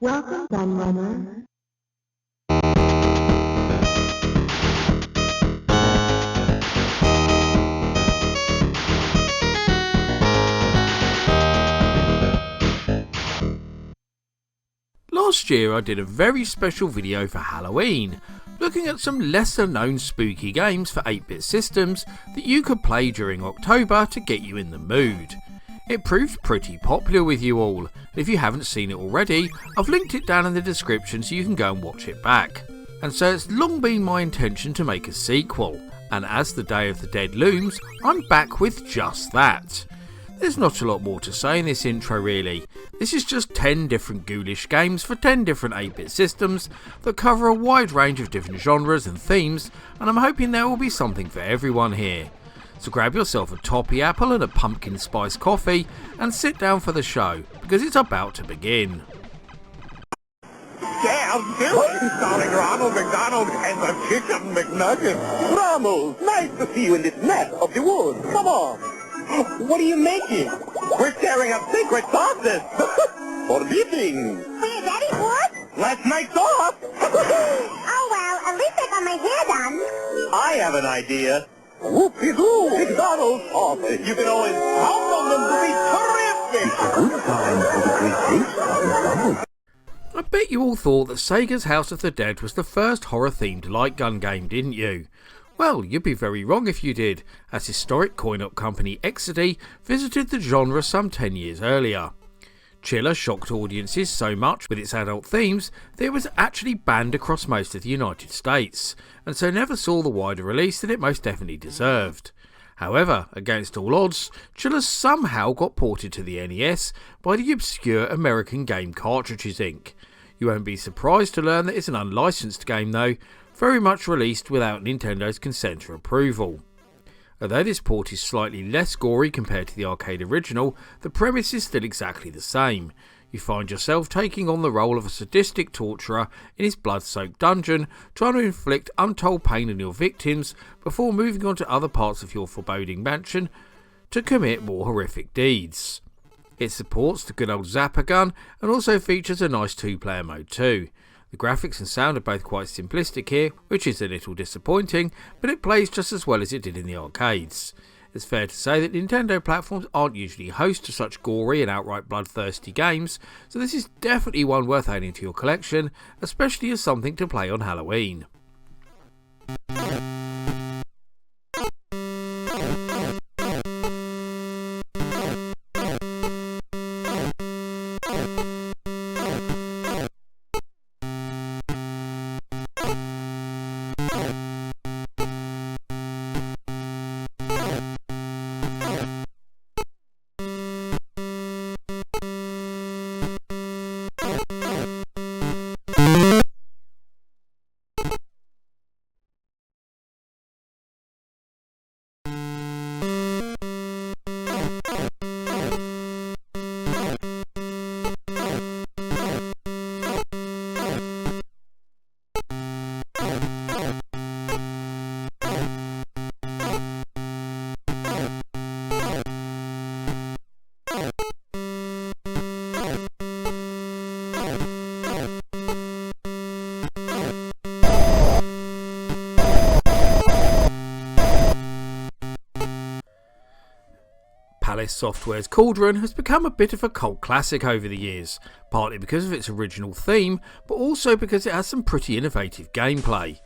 Welcome, Gunrunner. Last year I did a very special video for Halloween, looking at some lesser known spooky games for 8-bit systems that you could play during October to get you in the mood. It proved pretty popular with you all, and if you haven't seen it already, I've linked it down in the description so you can go and watch it back. And so it's long been my intention to make a sequel, and as the Day of the Dead looms, I'm back with just that. There's not a lot more to say in this intro really. This is just 10 different ghoulish games for 10 different 8-bit systems that cover a wide range of different genres and themes, and I'm hoping there will be something for everyone here. So grab yourself a toppy apple and a pumpkin spice coffee and sit down for the show, because it's about to begin. Damn Billy, starring Ronald McDonald and the Chicken McNuggets. Ronald, nice to see you in this mess of the woods. Come on. What are you making? We're tearing up secret sauces for dipping. Wait, Daddy, what? Last night's off. Oh, well, at least I got my hair done. I have an idea. Whoopie-doo, McDonald's sauces. You can always count on them to be terrific. It's a good time for the great taste of McDonald's. I bet you all thought that Sega's House of the Dead was the first horror-themed light gun game, didn't you? Well, you'd be very wrong if you did, as historic coin-op company Exidy visited the genre some 10 years earlier. Chiller shocked audiences so much with its adult themes that it was actually banned across most of the United States, and so never saw the wider release that it most definitely deserved. However, against all odds, Chiller somehow got ported to the NES by the obscure American Game Cartridges Inc. You won't be surprised to learn that it's an unlicensed game though, very much released without Nintendo's consent or approval. Although this port is slightly less gory compared to the arcade original, the premise is still exactly the same. You find yourself taking on the role of a sadistic torturer in his blood-soaked dungeon, trying to inflict untold pain on your victims before moving on to other parts of your foreboding mansion to commit more horrific deeds. It supports the good old Zapper gun and also features a nice 2-player mode too. The graphics and sound are both quite simplistic here, which is a little disappointing, but it plays just as well as it did in the arcades. It's fair to say that Nintendo platforms aren't usually host to such gory and outright bloodthirsty games, so this is definitely one worth adding to your collection, especially as something to play on Halloween. Palace Software's Cauldron has become a bit of a cult classic over the years, partly because of its original theme, but also because it has some pretty innovative gameplay.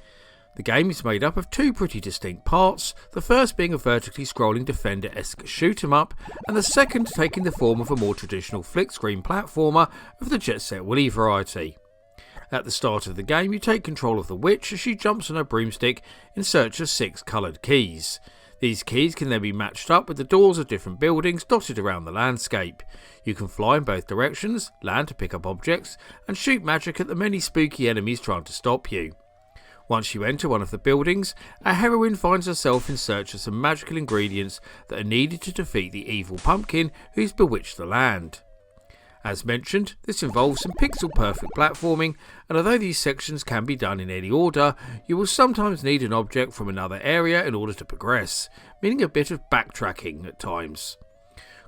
The game is made up of two pretty distinct parts, the first being a vertically scrolling Defender-esque shoot-em-up, and the second taking the form of a more traditional flick-screen platformer of the Jet Set Willy variety. At the start of the game, you take control of the witch as she jumps on a broomstick in search of 6 coloured keys. These keys can then be matched up with the doors of different buildings dotted around the landscape. You can fly in both directions, land to pick up objects, and shoot magic at the many spooky enemies trying to stop you. Once you enter one of the buildings, our heroine finds herself in search of some magical ingredients that are needed to defeat the evil pumpkin who's bewitched the land. As mentioned, this involves some pixel-perfect platforming, and although these sections can be done in any order, you will sometimes need an object from another area in order to progress, meaning a bit of backtracking at times.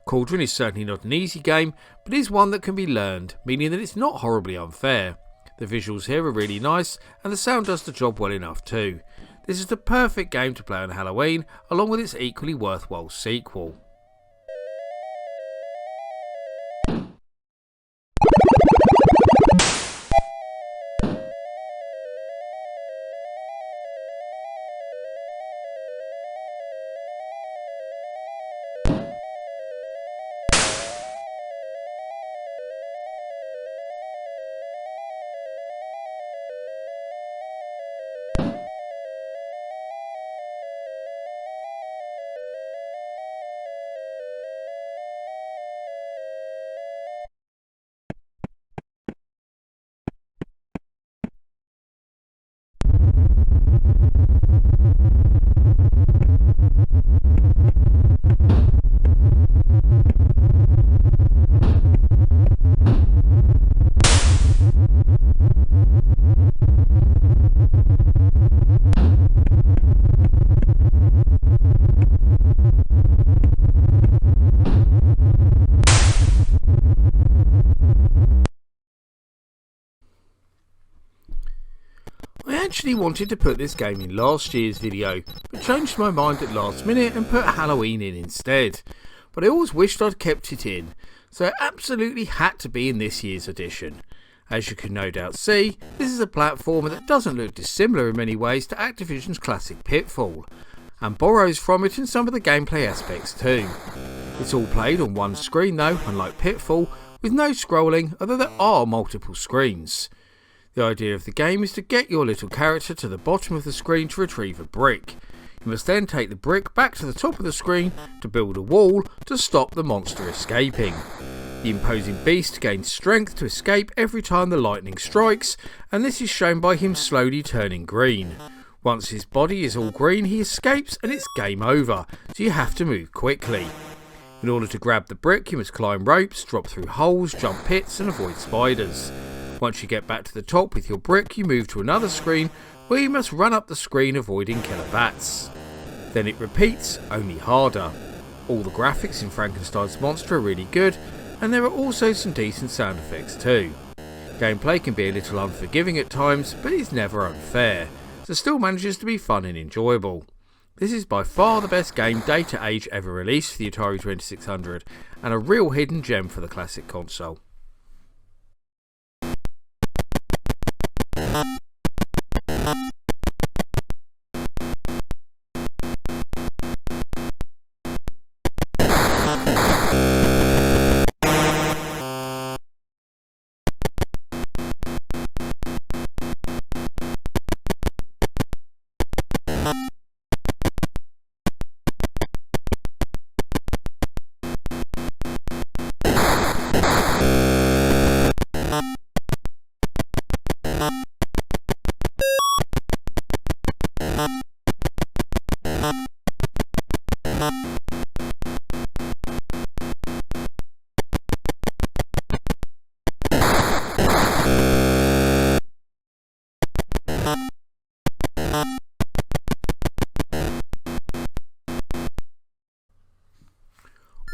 Cauldron is certainly not an easy game, but is one that can be learned, meaning that it's not horribly unfair. The visuals here are really nice, and the sound does the job well enough too. This is the perfect game to play on Halloween, along with its equally worthwhile sequel. I actually wanted to put this game in last year's video, but changed my mind at last minute and put Halloween in instead. But I always wished I'd kept it in, so it absolutely had to be in this year's edition. As you can no doubt see, this is a platformer that doesn't look dissimilar in many ways to Activision's classic Pitfall, and borrows from it in some of the gameplay aspects too. It's all played on one screen though, unlike Pitfall, with no scrolling, although there are multiple screens. The idea of the game is to get your little character to the bottom of the screen to retrieve a brick. You must then take the brick back to the top of the screen to build a wall to stop the monster escaping. The imposing beast gains strength to escape every time the lightning strikes, and this is shown by him slowly turning green. Once his body is all green, he escapes and it's game over, so you have to move quickly. In order to grab the brick, you must climb ropes, drop through holes, jump pits and avoid spiders. Once you get back to the top with your brick, you move to another screen where you must run up the screen avoiding killer bats. Then it repeats, only harder. All the graphics in Frankensteins Monster are really good, and there are also some decent sound effects too. Gameplay can be a little unforgiving at times, but it's never unfair, so still manages to be fun and enjoyable. This is by far the best game Data Age ever released for the Atari 2600, and a real hidden gem for the classic console.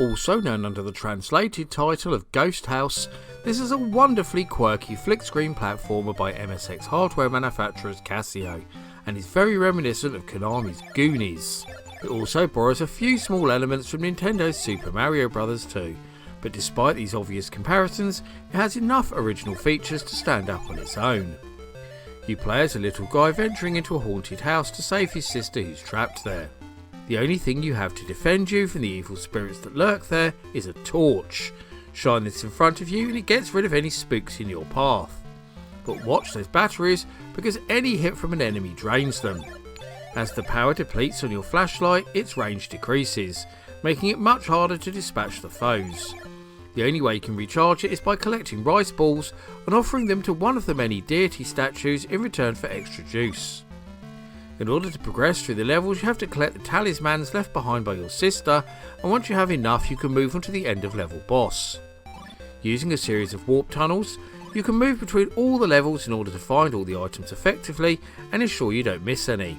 Also known under the translated title of Ghost House, this is a wonderfully quirky flick-screen platformer by MSX hardware manufacturers Casio, and is very reminiscent of Konami's Goonies. It also borrows a few small elements from Nintendo's Super Mario Bros. 2, but despite these obvious comparisons, it has enough original features to stand up on its own. You play as a little guy venturing into a haunted house to save his sister who's trapped there. The only thing you have to defend you from the evil spirits that lurk there is a torch. Shine this in front of you and it gets rid of any spooks in your path. But watch those batteries, because any hit from an enemy drains them. As the power depletes on your flashlight, its range decreases, making it much harder to dispatch the foes. The only way you can recharge it is by collecting rice balls and offering them to one of the many deity statues in return for extra juice. In order to progress through the levels, you have to collect the talismans left behind by your sister, and once you have enough you can move on to the end of level boss. Using a series of warp tunnels, you can move between all the levels in order to find all the items effectively and ensure you don't miss any.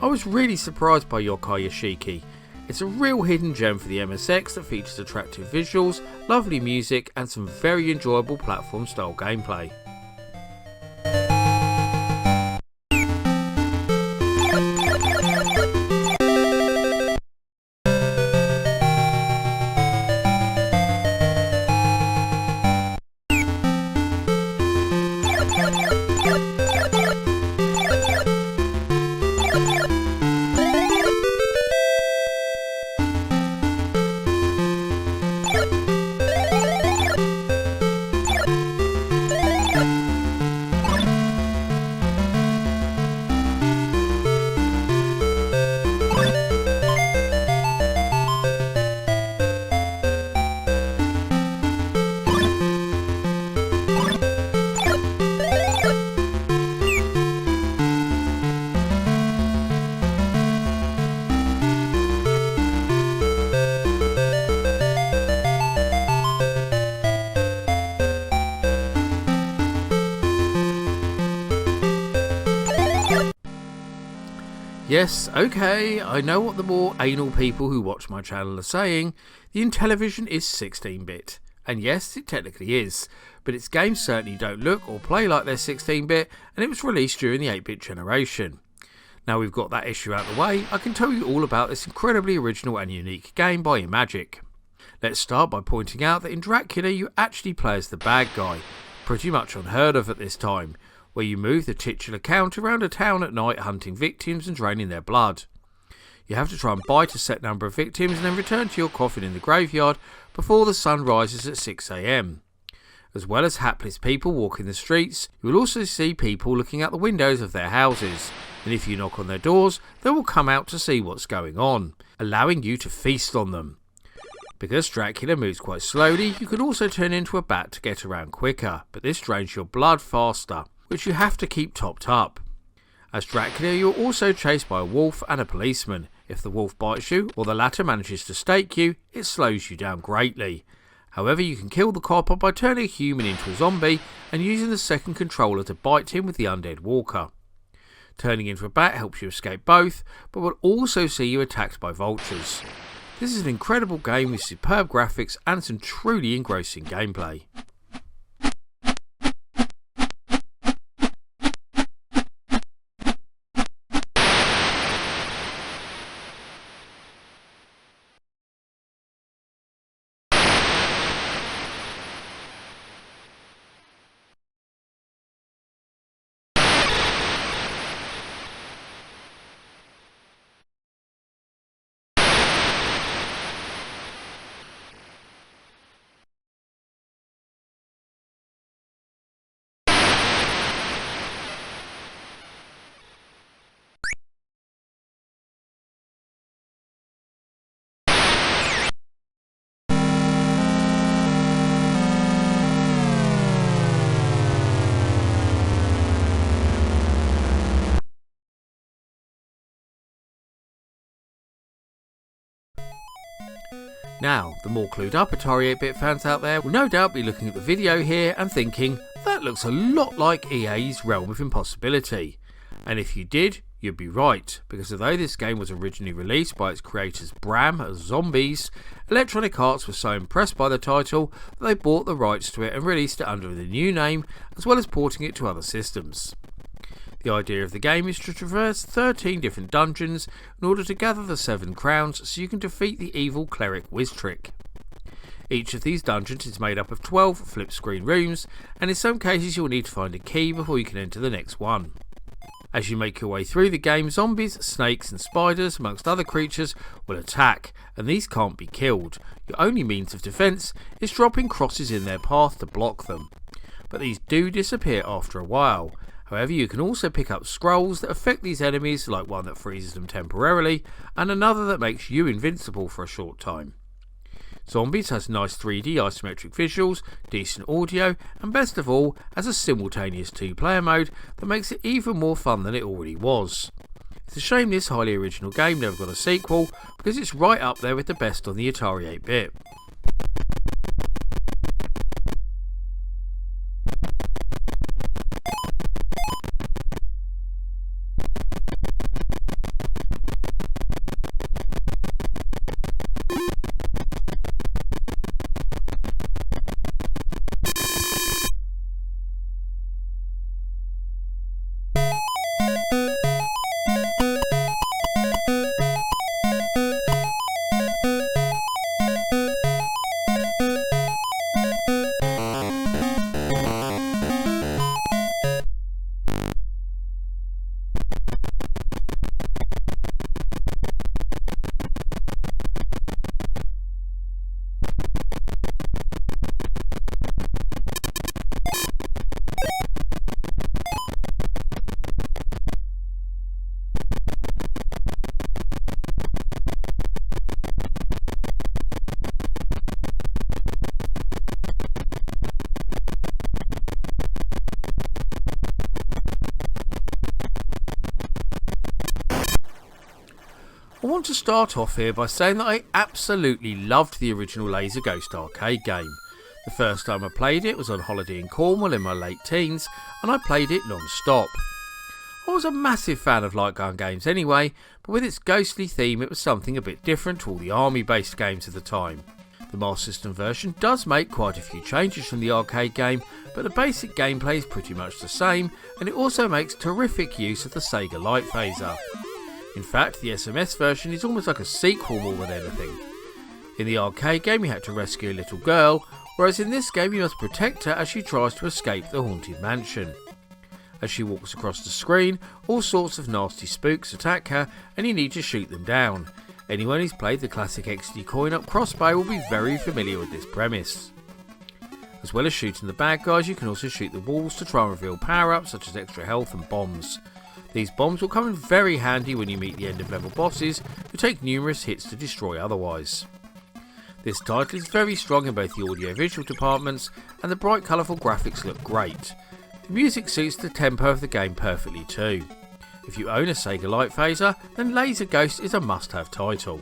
I was really surprised by Yokai Yoshiki. It's a real hidden gem for the MSX that features attractive visuals, lovely music and some very enjoyable platform style gameplay. Yes, okay, I know what the more anal people who watch my channel are saying. The Intellivision is 16-bit. And yes, it technically is. But its games certainly don't look or play like they're 16-bit, and it was released during the 8-bit generation. Now we've got that issue out of the way, I can tell you all about this incredibly original and unique game by Imagic. Let's start by pointing out that in Dracula you actually play as the bad guy, pretty much unheard of at this time, where you move the titular count around a town at night hunting victims and draining their blood. You have to try and bite a set number of victims and then return to your coffin in the graveyard before the sun rises at 6 AM. As well as hapless people walking the streets, you will also see people looking out the windows of their houses, and if you knock on their doors, they will come out to see what's going on, allowing you to feast on them. Because Dracula moves quite slowly, you can also turn into a bat to get around quicker, but this drains your blood faster, which you have to keep topped up. As Dracula, you are also chased by a wolf and a policeman. If the wolf bites you, or the latter manages to stake you, it slows you down greatly. However, you can kill the copper by turning a human into a zombie and using the second controller to bite him with the undead walker. Turning into a bat helps you escape both, but will also see you attacked by vultures. This is an incredible game with superb graphics and some truly engrossing gameplay. Now, the more clued up Atari 8-bit fans out there will no doubt be looking at the video here and thinking, that looks a lot like EA's Realm of Impossibility. And if you did, you'd be right, because although this game was originally released by its creators Bram as zombies, Electronic Arts was so impressed by the title that they bought the rights to it and released it under the new name, as well as porting it to other systems. The idea of the game is to traverse 13 different dungeons in order to gather the 7 crowns so you can defeat the evil cleric Wiztrick. Each of these dungeons is made up of 12 flip screen rooms, and in some cases you'll need to find a key before you can enter the next one. As you make your way through the game, zombies, snakes and spiders amongst other creatures will attack, and these can't be killed. Your only means of defence is dropping crosses in their path to block them. But these do disappear after a while. However, you can also pick up scrolls that affect these enemies, like one that freezes them temporarily, and another that makes you invincible for a short time. Zombies has nice 3D isometric visuals, decent audio, and best of all, has a simultaneous 2-player mode that makes it even more fun than it already was. It's a shame this highly original game never got a sequel, because it's right up there with the best on the Atari 8-bit. want to start off here by saying that I absolutely loved the original Laser Ghost arcade game. The first time I played it was on holiday in Cornwall in my late teens, and I played it non-stop. I was a massive fan of light gun games anyway, but with its ghostly theme it was something a bit different to all the army based games of the time. The Master System version does make quite a few changes from the arcade game, but the basic gameplay is pretty much the same, and it also makes terrific use of the Sega Light Phaser. In fact, the SMS version is almost like a sequel more than anything. In the arcade game you had to rescue a little girl, whereas in this game you must protect her as she tries to escape the haunted mansion. As she walks across the screen, all sorts of nasty spooks attack her and you need to shoot them down. Anyone who's played the classic XD coin-op crossbow will be very familiar with this premise. As well as shooting the bad guys, you can also shoot the walls to try and reveal power-ups such as extra health and bombs. These bombs will come in very handy when you meet the end of level bosses who take numerous hits to destroy otherwise. This title is very strong in both the audio-visual departments, and the bright colourful graphics look great. The music suits the tempo of the game perfectly too. If you own a Sega Light Phaser, then Laser Ghost is a must-have title.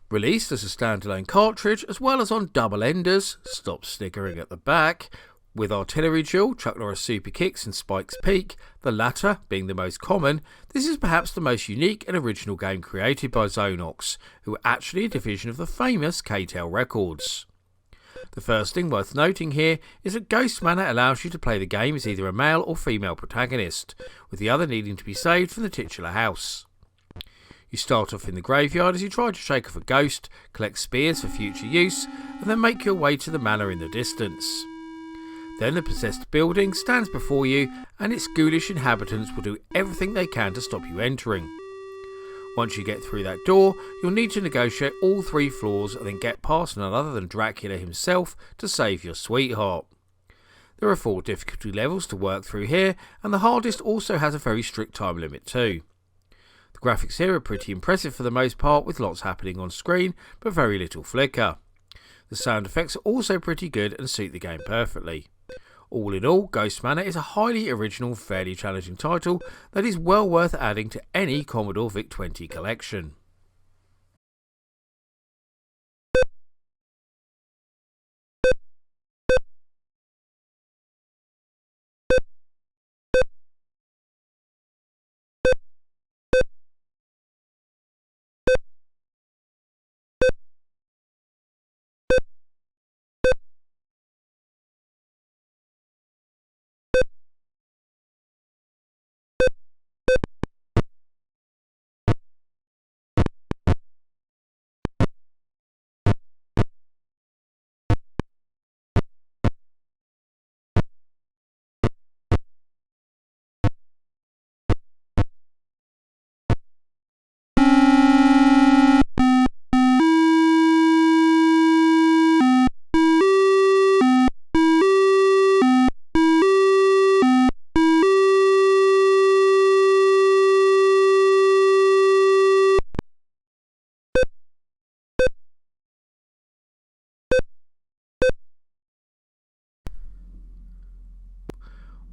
Released as a standalone cartridge as well as on double enders, stop sniggering at the back, with Artillery Duel, Chuck Norris Super Kicks and Spike's Peak, the latter being the most common, this is perhaps the most unique and original game created by Zonox, who were actually a division of the famous K-Tel Records. The first thing worth noting here is that Ghost Manor allows you to play the game as either a male or female protagonist, with the other needing to be saved from the titular house. You start off in the graveyard as you try to shake off a ghost, collect spears for future use, and then make your way to the manor in the distance. Then the possessed building stands before you, and its ghoulish inhabitants will do everything they can to stop you entering. Once you get through that door, you'll need to negotiate all 3 floors and then get past none other than Dracula himself to save your sweetheart. There are 4 difficulty levels to work through here, and the hardest also has a very strict time limit too. The graphics here are pretty impressive for the most part, with lots happening on screen but very little flicker. The sound effects are also pretty good and suit the game perfectly. All in all, Ghost Manor is a highly original, fairly challenging title that is well worth adding to any Commodore VIC-20 collection.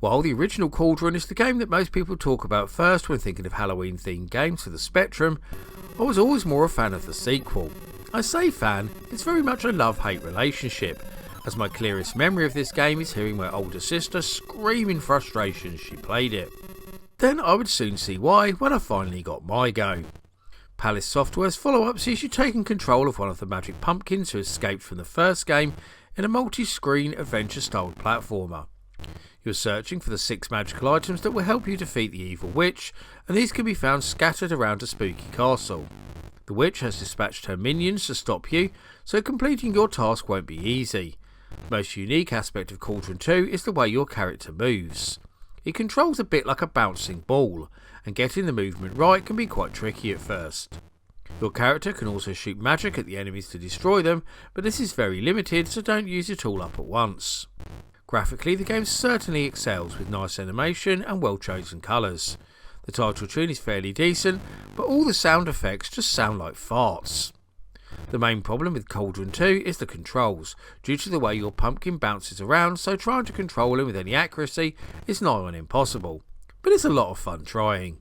While the original Cauldron is the game that most people talk about first when thinking of Halloween themed games for the Spectrum, I was always more a fan of the sequel. I say fan, it's very much a love-hate relationship. as my clearest memory of this game is hearing my older sister scream in frustration as she played it. Then I would soon see why when I finally got my go. Palace Software's follow-up sees you taking control of one of the magic pumpkins who escaped from the first game in a multi-screen adventure-styled platformer. You're searching for the 6 magical items that will help you defeat the evil witch, and these can be found scattered around a spooky castle. The witch has dispatched her minions to stop you, so completing your task won't be easy. The most unique aspect of Cauldron II is the way your character moves. It controls a bit like a bouncing ball, and getting the movement right can be quite tricky at first. Your character can also shoot magic at the enemies to destroy them, but this is very limited, so don't use it all up at once. Graphically, the game certainly excels with nice animation and well chosen colours. The title tune is fairly decent, but all the sound effects just sound like farts. The main problem with Cauldron II is the controls, due to the way your pumpkin bounces around, so trying to control him with any accuracy is nigh on impossible, but it's a lot of fun trying.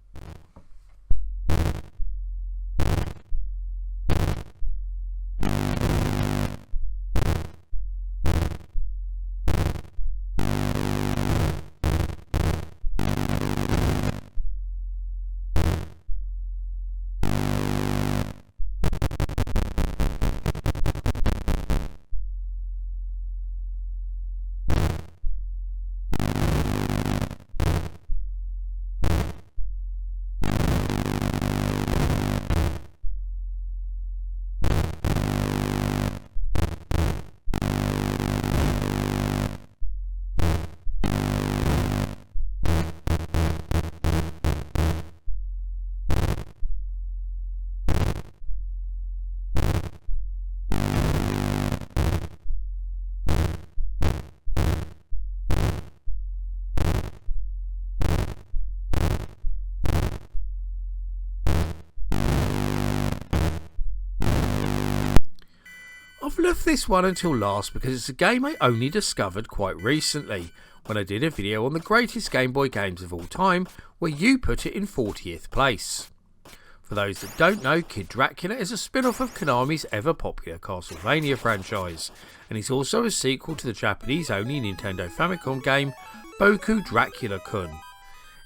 I've left this one until last because it's a game I only discovered quite recently, when I did a video on the greatest Game Boy games of all time, where you put it in 40th place. For those that don't know, Kid Dracula is a spin-off of Konami's ever-popular Castlevania franchise, and is also a sequel to the Japanese-only Nintendo Famicom game, Boku Dracula-kun.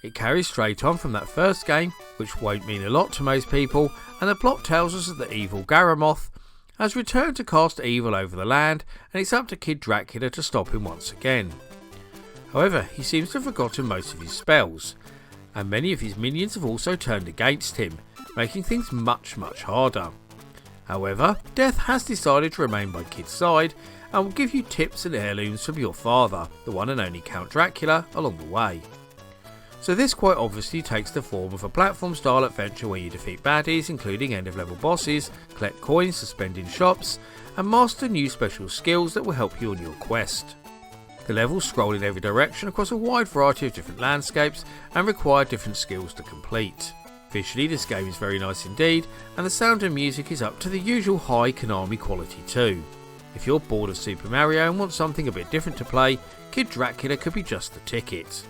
It carries straight on from that first game, which won't mean a lot to most people, and the plot tells us that the evil Garamoth has returned to cast evil over the land, and it's up to Kid Dracula to stop him once again. However, he seems to have forgotten most of his spells, and many of his minions have also turned against him, making things much harder. However, Death has decided to remain by Kid's side, and will give you tips and heirlooms from your father, the one and only Count Dracula, along the way. So this quite obviously takes the form of a platform style adventure where you defeat baddies including end of level bosses, collect coins to spend in shops, and master new special skills that will help you on your quest. The levels scroll in every direction across a wide variety of different landscapes and require different skills to complete. Visually this game is very nice indeed, and the sound and music is up to the usual high Konami quality too. If you're bored of Super Mario and want something a bit different to play, Kid Dracula could be just the ticket.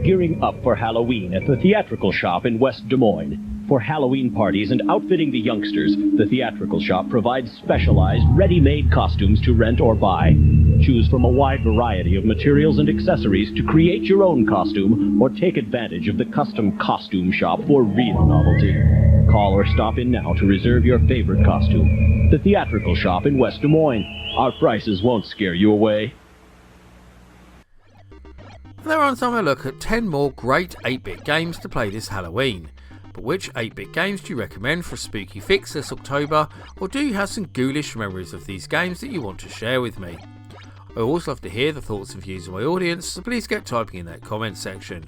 Gearing up for Halloween at the Theatrical Shop in West Des Moines. For Halloween parties and outfitting the youngsters, the Theatrical Shop provides specialized, ready-made costumes to rent or buy. Choose from a wide variety of materials and accessories to create your own costume or take advantage of the custom costume shop for real novelty. Call or stop in now to reserve your favorite costume. The Theatrical Shop in West Des Moines. Our prices won't scare you away. There are time I look at 10 more great 8-bit games to play this Halloween. But which 8-bit games do you recommend for a spooky fix this October, or do you have some ghoulish memories of these games that you want to share with me? I always love to hear the thoughts and views of my audience, so please get typing in that comment section.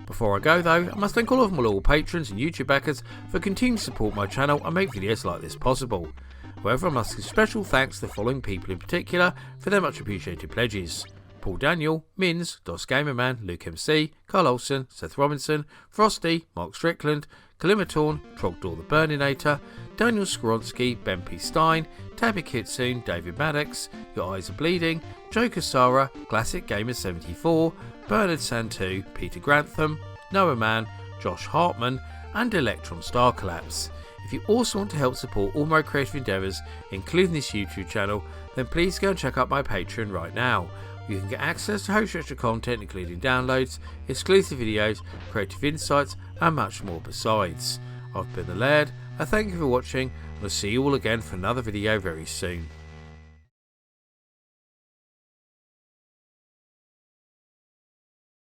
Before I go though, I must thank all of my loyal patrons and YouTube backers for continuing to support my channel and make videos like this possible. However, I must give special thanks to the following people in particular for their much appreciated pledges: Paul Daniel, Mins, Dos Gamerman, Luke MC, Carl Olsen, Seth Robinson, Frosty, Mark Strickland, Kalimatorn, Trogdor the Burninator, Daniel Skoronsky, Ben P. Stein, Tabby Kitsune, David Maddox, Your Eyes Are Bleeding, Joe Casara, Classic Gamer 74, Bernard Santu, Peter Grantham, Noah Mann, Josh Hartman, and Electron Star Collapse. If you also want to help support all my creative endeavours, including this YouTube channel, then please go and check out my Patreon right now. You can get access to host extra content including downloads, exclusive videos, creative insights and much more besides. I've been the Laird, I thank you for watching and I'll see you all again for another video very soon.